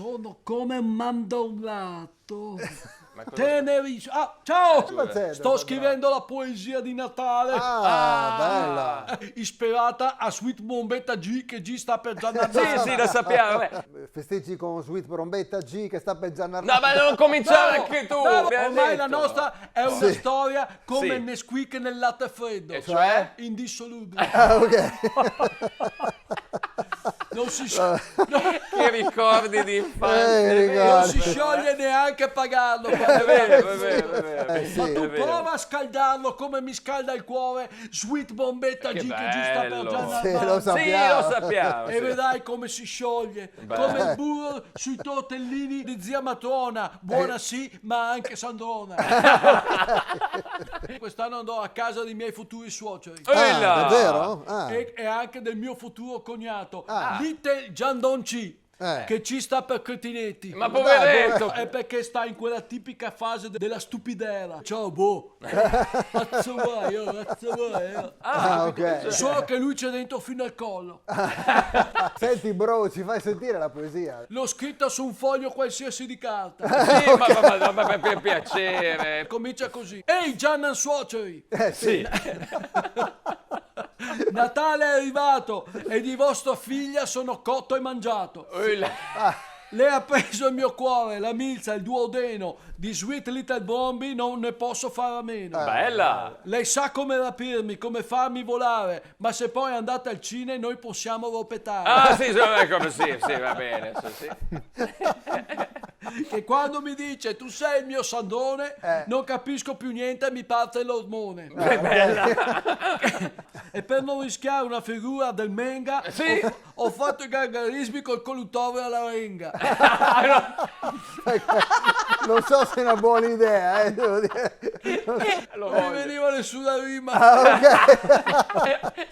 Sono come un mandorlato. Ma cosa- Tenerissimo. Ah, ciao! Succede, Sto scrivendo la poesia di Natale. Bella. Ispirata a Sweet Bombetta G, che G sta per già Sì, sì, lo sappiamo. vabbè. Festeggi con Sweet Brombetta G che sta per già No, ma non cominciare anche tu. abbiamo ormai la detto. nostra è una Sì. storia come Sì. il Nesquik nel latte freddo. E cioè? Indissolubile. Ok. Non si scioglie. Che ricordi di infanzia. ricordi. Non si scioglie neanche a pagarlo. È vero, è vero, è vero. Sì. Ma È tu vero. prova a scaldarlo come mi scalda il cuore Sweet Bombetta Che G che giù sta per bello. già Sì, lo andare. so. Sì, sappiamo. lo sappiamo. E sì. vedrai come si scioglie, come il burro sui tortellini di zia Matrona. Buona sì, ma anche Sandrona. Quest'anno andrò a casa dei miei futuri suoceri. Quella. Davvero? Ah. E anche del mio futuro cognato, Ah. Little Giandon C, che ci sta per cretinetti. Ma poveretto. È perché sta in quella tipica fase della stupidera. Ciao, boh. Cazzo vuoi, cazzo vuoi. Ok. Solo che lui c'è dentro fino al collo. Senti bro, ci fai sentire la poesia? L'ho scritta su un foglio qualsiasi di carta. Sì, ma per piacere. Comincia così. Ehi, Giannan suoceri! Sì. Natale è arrivato e di vostra figlia sono cotto e mangiato. Quella. Lei ha preso il mio cuore, la milza, il duodeno. Di Sweet Little Bombi non ne posso fare a meno. Bella. Lei sa come rapirmi, come farmi volare, ma se poi andate al cine noi possiamo ropettare. Ah, sì, sì, va bene. Sì, sì. Che quando mi dice tu sei il mio Sandrone, non capisco più niente e mi parte l'ormone. È bella. E per non rischiare una figura del Menga, Sì. ho fatto i gargarismi col colluttorio alla renga. Non so se è una buona idea, devo dire. Lo Non mi voglio. veniva nessuna rima.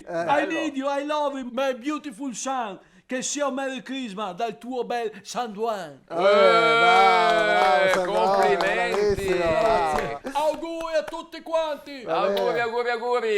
I need you, I love you, my beautiful son. Che sia un Merry Christmas dal tuo bel San Juan. Bravo, Sandrone, complimenti. bravissimo, bravo. Auguri a tutti quanti. Auguri, auguri, auguri.